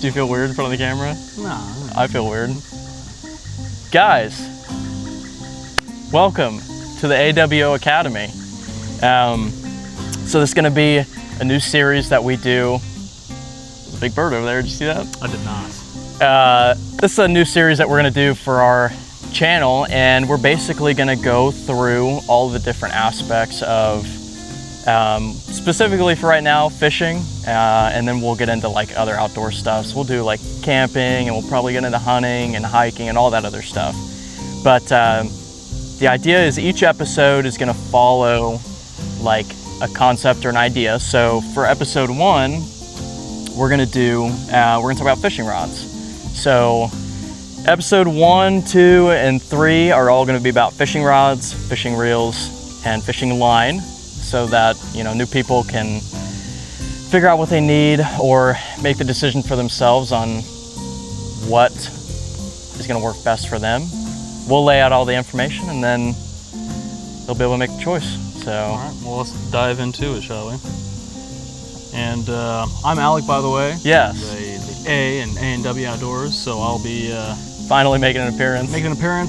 Do you feel weird in front of the camera? No. I feel weird. Guys, welcome to the AWO Academy. So this is going to be a new series that we do. There's a big bird over there. Did you see that? I did not. This is a new series that we're going to do for our channel, and we're basically going to go through all the different aspects of specifically for right now, fishing, and then we'll get into like other outdoor stuff. So we'll do like camping, and we'll probably get into hunting and hiking and all that other stuff. But the idea is each episode is going to follow like a concept or an idea. So for episode 1, we're going to talk about fishing rods. So episode 1, 2, and 3 are all going to be about fishing rods, fishing reels, and fishing line, so that, you know, new people can figure out what they need or make the decision for themselves on what is going to work best for them. We'll lay out all the information, and then they'll be able to make the choice. So, all right, well, let's dive into it, shall we? And I'm Alec, by the way. Yes. The A in A&W Outdoors, so I'll be finally making an appearance.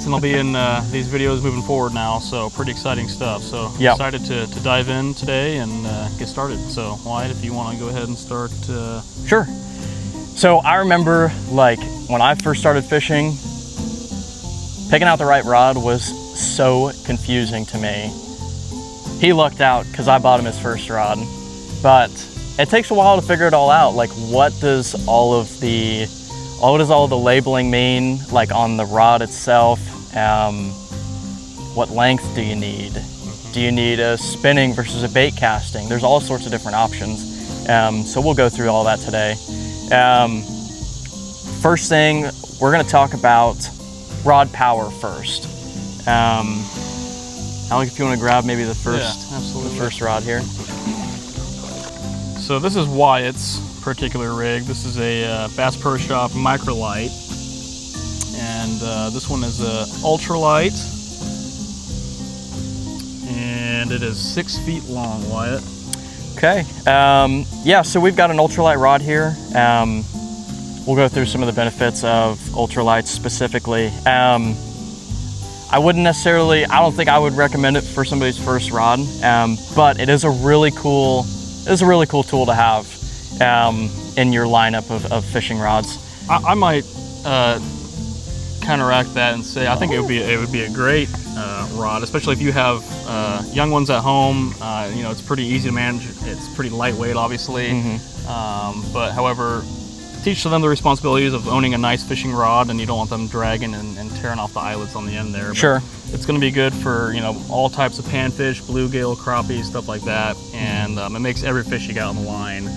And I'll be in these videos moving forward now, so pretty exciting stuff. So yep. Excited to dive in today and get started. So Wyatt, if you want to go ahead and start. Sure. So I remember, like, when I first started fishing, picking out the right rod was so confusing to me. He lucked out because I bought him his first rod, but it takes a while to figure it all out. Like, what does all the labeling mean, like on the rod itself? What length do you need? Do you need a spinning versus a bait casting? There's all sorts of different options. So we'll go through all that today. First thing, we're gonna talk about rod power first. Alec, if you wanna grab maybe the first rod here. So this is Wyatt's particular rig. This is a Bass Pro Shop microlight, and this one is a ultralight, and it is 6 feet long, Wyatt. Okay, yeah, so we've got an ultralight rod here. We'll go through some of the benefits of ultralights specifically. I don't think I would recommend it for somebody's first rod, but it is a really cool tool to have in your lineup of fishing rods. I might counteract that and say I think it would be a great rod, especially if you have young ones at home. You know, it's pretty easy to manage. It's pretty lightweight, obviously. Mm-hmm. But however, teach them the responsibilities of owning a nice fishing rod, and you don't want them dragging and tearing off the eyelets on the end there. But sure. It's going to be good for, you know, all types of panfish, bluegill, crappie, stuff like that, and it makes every fish you got on the line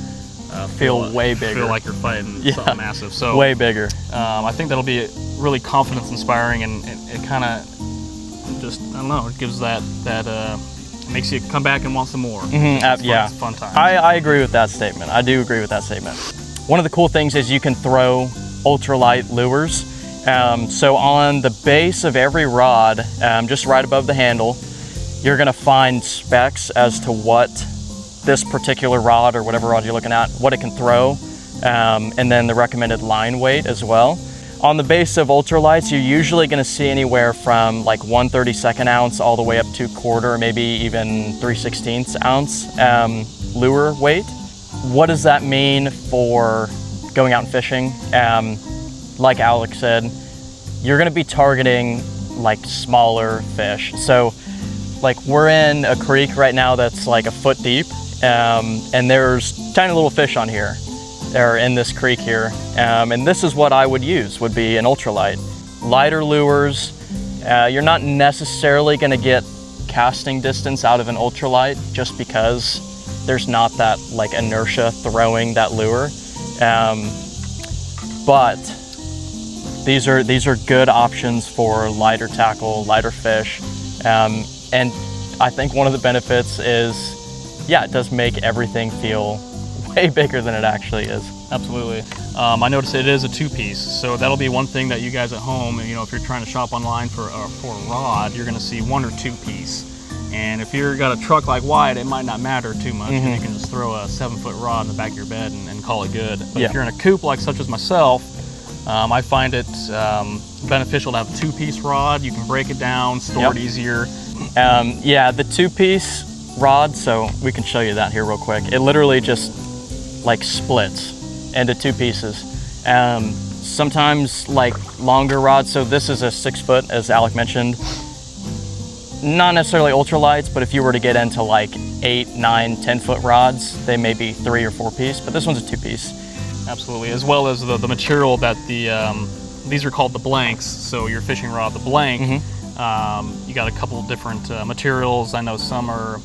feel way bigger. Feel like you're fighting something massive. So way bigger. I think that'll be really confidence inspiring, and it kind of just, I don't know, it gives that makes you come back and want some more. Mm-hmm. Yeah, it's a fun time. I agree with that statement. I do agree with that statement. One of the cool things is you can throw ultralight lures. So on the base of every rod, just right above the handle, you're gonna find specs as to what this particular rod or whatever rod you're looking at, what it can throw, and then the recommended line weight as well. On the base of ultralights, you're usually gonna see anywhere from like 1/32 ounce all the way up to 1/4, maybe even 3/16 ounce lure weight. What does that mean for going out and fishing? Like Alec said, you're gonna be targeting like smaller fish. So like we're in a creek right now that's like a foot deep, and there's tiny little fish on here. They're in this creek here. And this is what I would use, would be an ultralight. Lighter lures, you're not necessarily gonna get casting distance out of an ultralight just because there's not that like inertia throwing that lure. But these are good options for lighter tackle, lighter fish. And I think one of the benefits is, yeah, it does make everything feel way bigger than it actually is. Absolutely. I noticed it is a 2-piece, so that'll be one thing that you guys at home, you know, if you're trying to shop online for a rod, you're going to see 1 or 2-piece. And if you've got a truck like Wyatt, it might not matter too much. You can just throw a 7-foot rod in the back of your bed and call it good. But if you're in a coop like such as myself, I find it beneficial to have a 2-piece rod. You can break it down, store it easier. Yeah, the 2-piece rod, so we can show you that here real quick. It literally just like splits into 2 pieces. Sometimes like longer rods, so this is a 6-foot, as Alec mentioned. Not necessarily ultralights, but if you were to get into like 8, 9, 10-foot rods, they may be 3 or 4-piece, but this one's a 2-piece. Absolutely, as well as the material that these are called the blanks. So your fishing rod, the blank, you got a couple of different materials. I know some are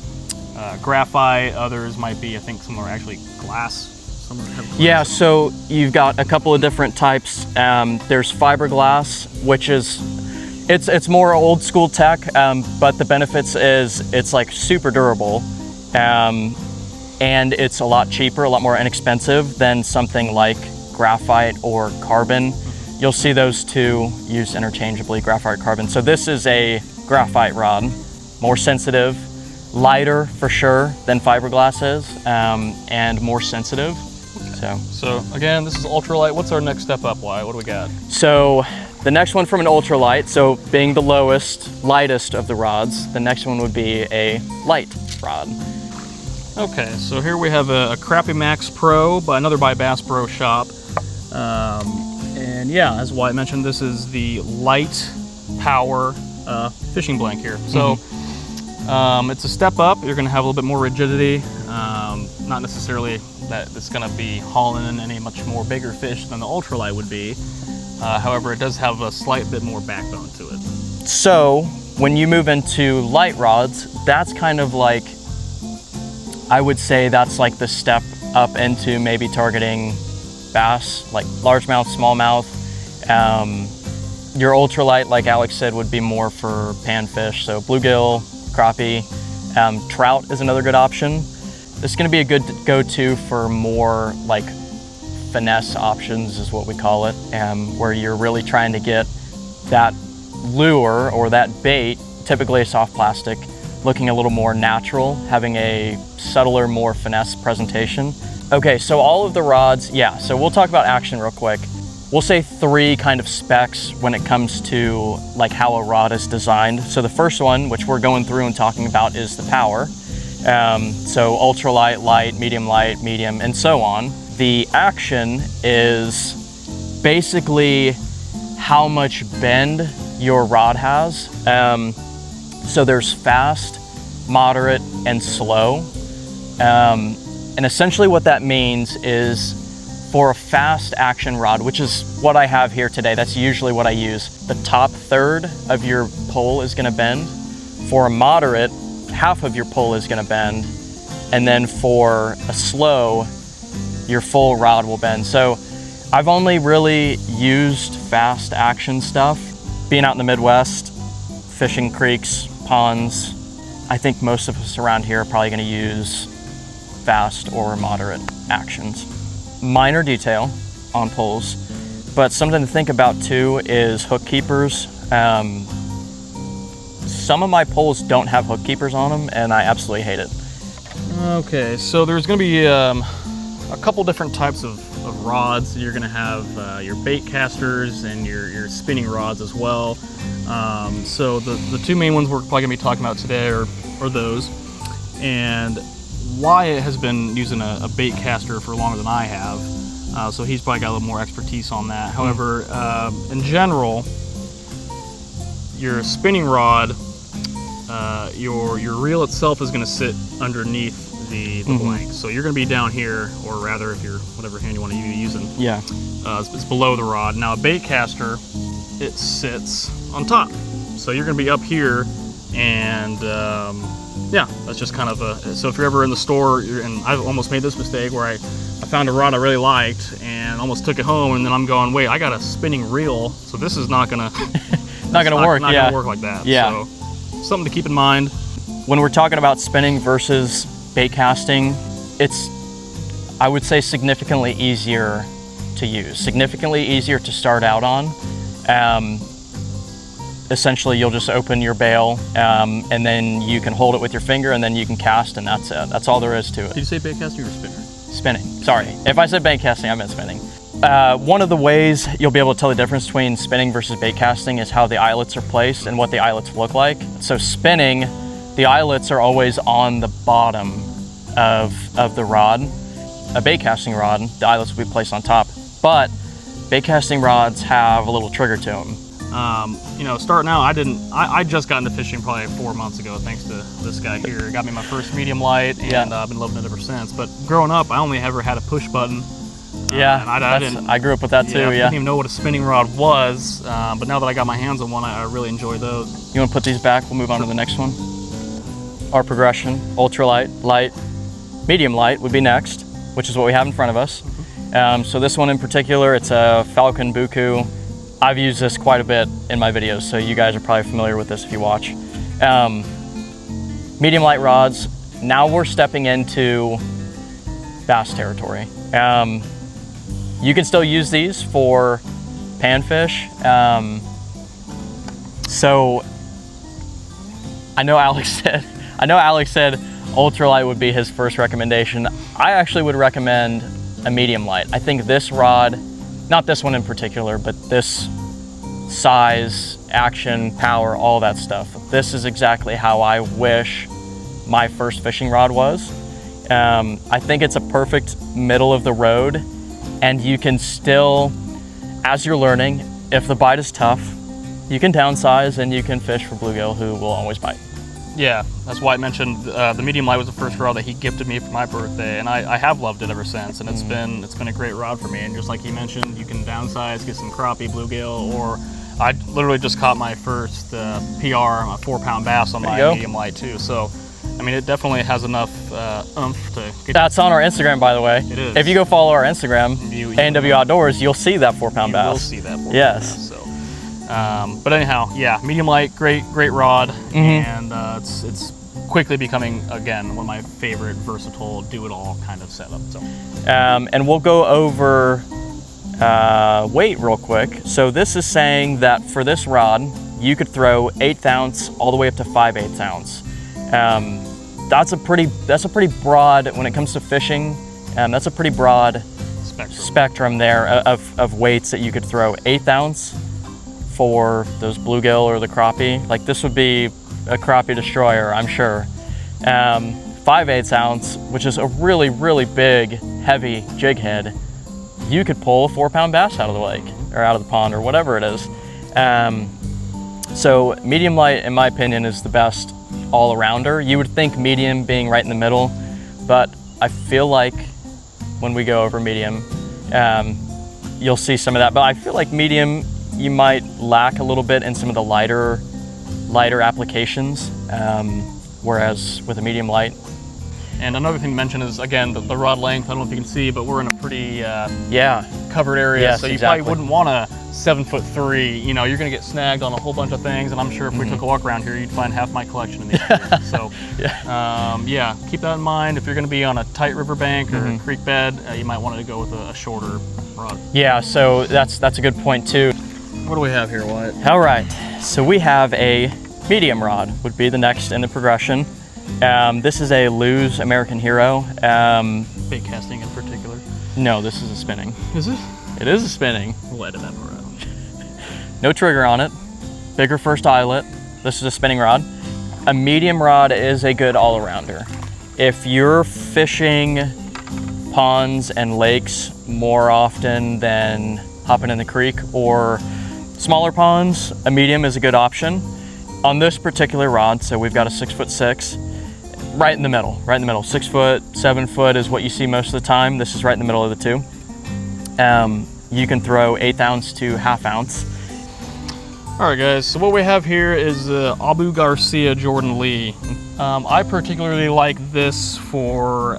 graphite, others might be, I think some are actually glass. Some have glass. Yeah, so you've got a couple of different types. There's fiberglass, which is, it's more old school tech, but the benefits is it's like super durable, and it's a lot cheaper, a lot more inexpensive than something like graphite or carbon. You'll see those two used interchangeably, graphite, carbon. So this is a graphite rod, more sensitive, lighter for sure than fiberglass is, and more sensitive. So again, this is ultralight. What's our next step up, Wyatt? What do we got? So the next one from an ultralight, so being the lowest, lightest of the rods, the next one would be a light rod. Okay, so here we have a Crappie Max Pro, another by Bass Pro Shop. And yeah, as Wyatt mentioned, this is the light power fishing blank here. So it's a step up. You're gonna have a little bit more rigidity. Not necessarily that it's gonna be hauling in any much more bigger fish than the ultralight would be. However, it does have a slight bit more backbone to it. So when you move into light rods, that's kind of like, I would say that's like the step up into maybe targeting bass, like largemouth, smallmouth. Your ultralight, like Alex said, would be more for panfish, so bluegill, crappie. Trout is another good option. This is gonna be a good go-to for more like finesse options is what we call it, where you're really trying to get that lure or that bait, typically a soft plastic, looking a little more natural, having a subtler, more finesse presentation. Okay, so all of the rods, yeah, so we'll talk about action real quick. We'll say 3 kind of specs when it comes to like how a rod is designed. So the first one, which we're going through and talking about, is the power. So ultralight, light, medium, and so on. The action is basically how much bend your rod has. So there's fast, moderate, and slow. And essentially what that means is for a fast action rod, which is what I have here today, that's usually what I use, the top third of your pole is gonna bend. For a moderate, half of your pole is gonna bend. And then for a slow, your full rod will bend. So I've only really used fast action stuff. Being out in the Midwest, fishing creeks, ponds, I think most of us around here are probably gonna use fast or moderate actions. Minor detail on poles, but something to think about too is hook keepers. Some of my poles don't have hook keepers on them, and I absolutely hate it. Okay, so there's gonna be a couple different types of rods. You're gonna have your bait casters and your spinning rods as well. So the 2 main ones we're probably gonna be talking about today are those. And Wyatt has been using a bait caster for longer than I have, so he's probably got a little more expertise on that. However, in general, your spinning rod, your reel itself is going to sit underneath the blank. So you're going to be down here, or rather, if you're whatever hand you want to be using, it's below the rod. Now a bait caster, it sits on top, so you're going to be up here, and yeah, that's just kind of so if you're ever in the store, and I've almost made this mistake where I found a rod I really liked and almost took it home, and then I'm going, wait, I got a spinning reel, so this is not gonna not gonna work. Not gonna work like that. Yeah. So something to keep in mind when we're talking about spinning versus bait casting. It's, I would say, significantly easier to use, significantly easier to start out on. essentially you'll just open your bail, and then you can hold it with your finger, and then you can cast, and that's it. That's all there is to it. Did you say bait casting or spinner? Spinning. Sorry. If I said bait casting, I meant spinning. One of the ways you'll be able to tell the difference between spinning versus bait casting is how the eyelets are placed and what the eyelets look like. So spinning, the eyelets are always on the bottom of the rod. A bait casting rod, the eyelets will be placed on top. But bait casting rods have a little trigger to them. You know, starting out, I just got into fishing probably 4 months ago, thanks to this guy here. It got me my first medium light, and I've been loving it ever since. But growing up, I only ever had a push button. Yeah, and I grew up with that too, I didn't even know what a spinning rod was, but now that I got my hands on one, I really enjoy those. You want to put these back? We'll move on to the next one. Our progression, ultralight, light, medium light would be next, which is what we have in front of us. So this one in particular, it's a Falcon Buku. I've used this quite a bit in my videos, so you guys are probably familiar with this if you watch. Medium light rods, now we're stepping into bass territory. You can still use these for panfish. So I know Alex said ultralight would be his first recommendation. I actually would recommend a medium light. I think this rod, not this one in particular, but this size, action, power, all that stuff. This is exactly how I wish my first fishing rod was. I think it's a perfect middle of the road, and you can still, as you're learning, if the bite is tough, you can downsize and you can fish for bluegill who will always bite. Yeah, that's why I mentioned the medium light was the first rod that he gifted me for my birthday, and I have loved it ever since. And it's been a great rod for me. And just like he mentioned, you can downsize, get some crappie, bluegill, or I literally just caught my first PR, my 4-pound bass on my medium light too. So, I mean, it definitely has enough oomph to get. That's on our Instagram, by the way. It is. If you go follow our Instagram, AWO Outdoors, you'll see that 4-pound bass. You will see that 4-pound bass. So, but anyhow, yeah, medium light, great rod, and it's quickly becoming, again, one of my favorite versatile do-it-all kind of setup. So, and we'll go over weight real quick. So this is saying that for this rod, you could throw 1/8 ounce all the way up to 5/8 ounce. That's a pretty broad, when it comes to fishing, that's a pretty broad spectrum there of weights that you could throw. 1/8 ounce for those bluegill or the crappie. Like, this would be a crappie destroyer, I'm sure. 5/8 ounce, which is a really, really big, heavy jig head. You could pull a 4-pound bass out of the lake or out of the pond or whatever it is. So medium light, in my opinion, is the best all-arounder. You would think medium being right in the middle, but I feel like when we go over medium, you'll see some of that. But I feel like medium, you might lack a little bit in some of the lighter applications, whereas with a medium light. And another thing to mention is, again, the rod length. I don't know if you can see, but we're in a pretty covered area, yes, so you probably wouldn't want a 7'3". You know, you're going to get snagged on a whole bunch of things, and I'm sure if we took a walk around here, you'd find half my collection in these areas. So, keep that in mind. If you're going to be on a tight riverbank or a creek bed, you might want to go with a shorter rod. Yeah, so that's a good point too. What do we have here, Wyatt? All right, so we have a medium rod, would be the next in the progression. This is a Lew's American Hero. Bait casting in particular? No, this is a spinning. Is it? It is a spinning. We'll edit that part out. No trigger on it. Bigger first eyelet. This is a spinning rod. A medium rod is a good all-arounder. If you're fishing ponds and lakes more often than hopping in the creek or smaller ponds, a medium is a good option. On this particular rod, so we've got a 6'6", right in the middle. 6 foot, 7 foot is what you see most of the time. This is right in the middle of the two. You can throw 1/8 ounce to 1/2 ounce. All right, guys, so what we have here is Abu Garcia Jordan Lee. I particularly like this for,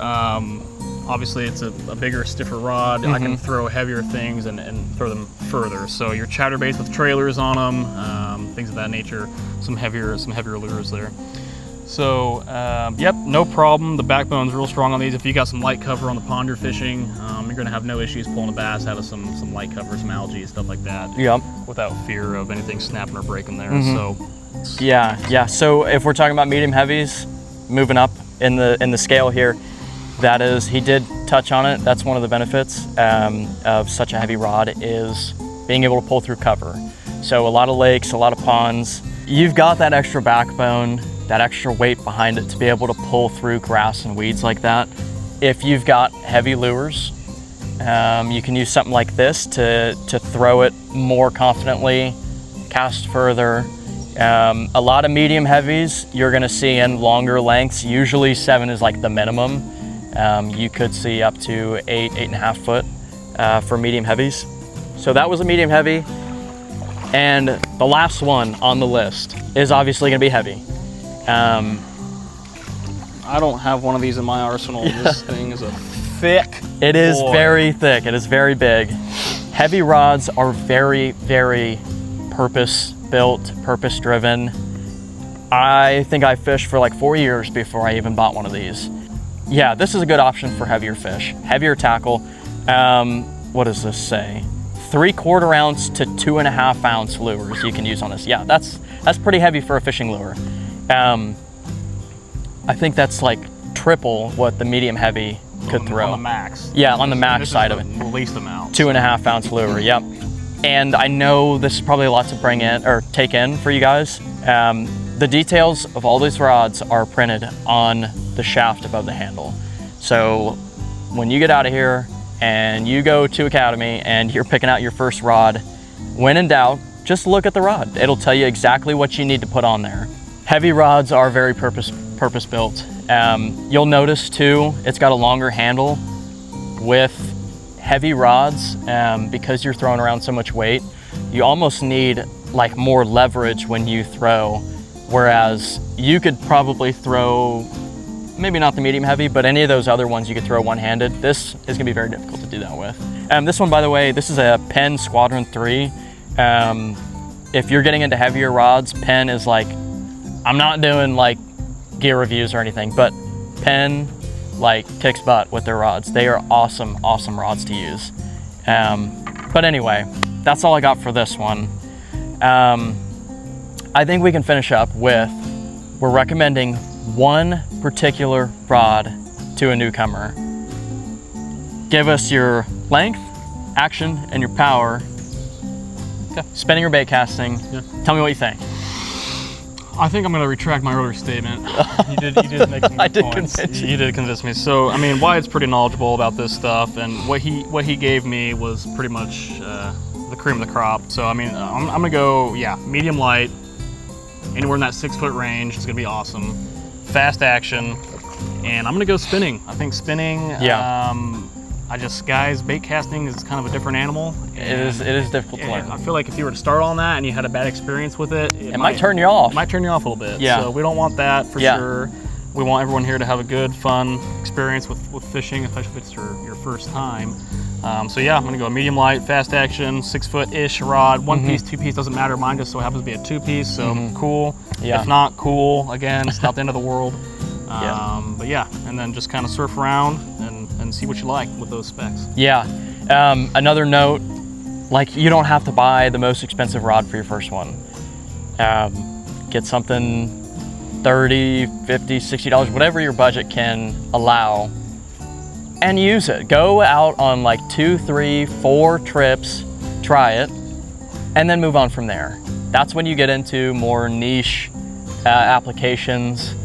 obviously it's a bigger, stiffer rod. I can throw heavier things and throw them further. So your chatterbaits with trailers on them, things of that nature, some heavier lures there. So, yep, no problem. The backbone's real strong on these. If you got some light cover on the pond you're fishing, you're gonna have no issues pulling a bass out of some light cover, some algae, stuff like that. Yep. Without fear of anything snapping or breaking there. So. Yeah. So if we're talking about medium heavies, moving up in the scale here, that is, he did touch on it. That's one of the benefits of such a heavy rod is being able to pull through cover. So a lot of lakes, a lot of ponds, you've got that extra backbone, that extra weight behind it to be able to pull through grass and weeds like that. If you've got heavy lures, you can use something like this to throw it more confidently, cast further. A lot of medium heavies you're gonna see in longer lengths. Usually 7 is like the minimum. You could see up to 8.5 foot for medium heavies. So that was a medium heavy. And the last one on the list is obviously gonna be heavy. I don't have one of these in my arsenal. This thing is a thick It is boy. very thick, it is very big. Heavy rods are very, very purpose-built, purpose-driven. I think I fished for like 4 years before I even bought one of these. Yeah, this is a good option for heavier fish, heavier tackle. What does this say? 3/4 ounce to 2.5 ounce lures you can use on this. Yeah, that's pretty heavy for a fishing lure. I think that's like triple what the medium heavy could throw. On the max. Yeah, on the max This side is of it. the least amount. 2.5 ounce lure, yep. And I know this is probably a lot to bring in or take in for you guys. The details of all these rods are printed on the shaft above the handle. So when you get out of here and you go to Academy and you're picking out your first rod, when in doubt, just look at the rod. It'll tell you exactly what you need to put on there. Heavy rods are very purpose built. You'll notice too, it's got a longer handle. With heavy rods, because you're throwing around so much weight, you almost need like more leverage when you throw. Whereas you could probably throw, maybe not the medium heavy, but any of those other ones you could throw one-handed. This is gonna be very difficult to do that with. This one, by the way, this is a Penn Squadron 3. If you're getting into heavier rods, Penn is like, I'm not doing like gear reviews or anything, but Penn like kicks butt with their rods. They are awesome, awesome rods to use. But anyway, that's all I got for this one. I think we can finish up with, we're recommending one particular rod to a newcomer. Give us your length, action, and your power. Okay. Spinning or bait casting. Yeah. Tell me what you think. I think I'm going to retract my earlier statement. You did make some I good did points. convince you. You did convince me. So, I mean, Wyatt's pretty knowledgeable about this stuff, and what he gave me was pretty much the cream of the crop. So, I mean, I'm going to go, yeah, medium light, anywhere in that 6 foot range is going to be awesome. Fast action, and I'm going to go spinning. I think spinning, Yeah. Guys, bait casting is kind of a different animal. It is difficult to learn. I feel like if you were to start on that and you had a bad experience with it, It might turn you off. It might turn you off a little bit. Yeah. So we don't want that for Yeah. sure. We want everyone here to have a good, fun experience with fishing, especially if it's your first time. So yeah, I'm gonna go medium light, fast action, 6 foot-ish rod, one piece, 2 piece, doesn't matter. Mine just so happens to be a 2 piece, so cool. Yeah. If not, cool. Again, it's not the end of the world. Yeah. But yeah, and then just kind of surf around and see what you like with those specs. Yeah. Another note, like you don't have to buy the most expensive rod for your first one. Get something $30, $50, $60, whatever your budget can allow, and use it. Go out on like 2, 3, 4 trips, try it, and then move on from there. That's when you get into more niche applications.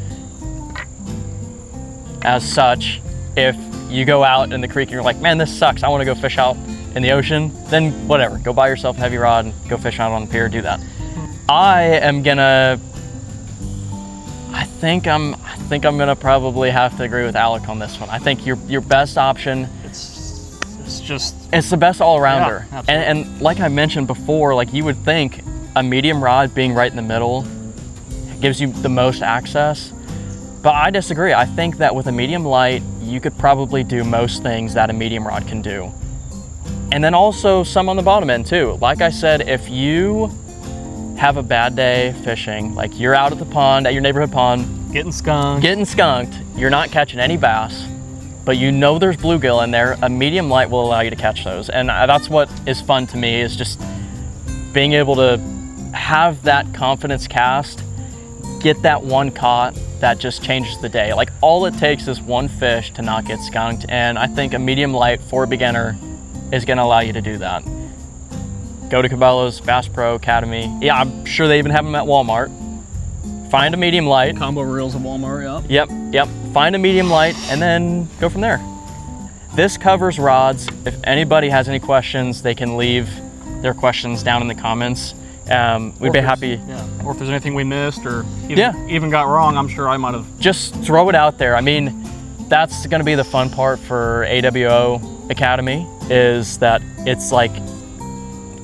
As such, if you go out in the creek and you're like, man, this sucks, I want to go fish out in the ocean, then whatever, go buy yourself a heavy rod and go fish out on the pier, do that. I think I'm gonna probably have to agree with Alec on this one. I think your best option, it's the best all-rounder. Yeah, and like I mentioned before, like you would think a medium rod being right in the middle gives you the most access. But I disagree. I think that with a medium light, you could probably do most things that a medium rod can do. And then also some on the bottom end too. Like I said, if you have a bad day fishing, like you're out at the pond, at your neighborhood pond, Getting skunked. Getting skunked. You're not catching any bass, but you know there's bluegill in there. A medium light will allow you to catch those. And that's what is fun to me, is just being able to have that confidence cast, get that one caught that just changes the day. Like, all it takes is one fish to not get skunked. And I think a medium light for a beginner is gonna allow you to do that. Go to Cabela's, Bass Pro Academy. Yeah, I'm sure they even have them at Walmart. Find a medium light. Combo reels at Walmart, yep. Yep. Find a medium light and then go from there. This covers rods. If anybody has any questions, they can leave their questions down in the comments. We'd be happy. Yeah. Or if there's anything we missed or even got wrong, I'm sure I might have. Just throw it out there. I mean, that's going to be the fun part for AWO Academy, is that it's like,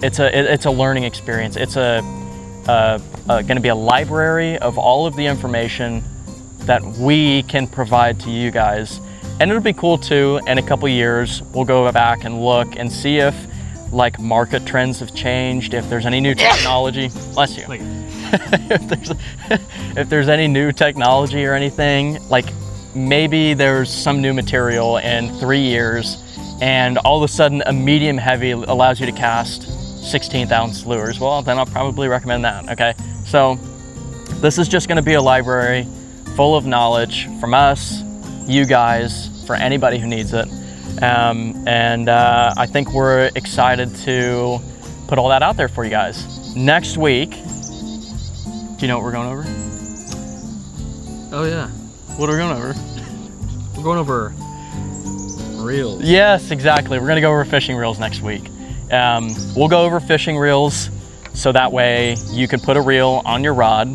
it's a learning experience. It's going to be a library of all of the information that we can provide to you guys. And it'll be cool too, in a couple years, we'll go back and look and see if like market trends have changed, if there's any new technology. Bless you. if there's any new technology or anything, like maybe there's some new material in 3 years and all of a sudden a medium heavy allows you to cast 16th ounce lures. Well, then I'll probably recommend that, okay? So this is just gonna be a library full of knowledge from us, you guys, for anybody who needs it. I think we're excited to put all that out there for you guys. Next week, do you know what we're going over? Oh yeah. What are we going over? We're going over reels. Yes, exactly. We're gonna go over fishing reels next week. We'll go over fishing reels so that way you can put a reel on your rod,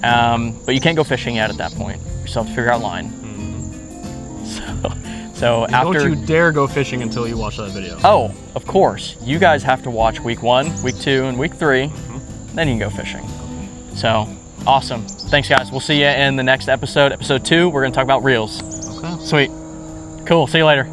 but you can't go fishing yet at that point. You still have to figure out line. So after, don't you dare go fishing until you watch that video. Oh, of course. You guys have to watch week 1, week 2, and week 3. Then you can go fishing. So awesome. Thanks, guys. We'll see you in the next episode. Episode 2, we're going to talk about reels. Okay. Sweet. Cool. See you later.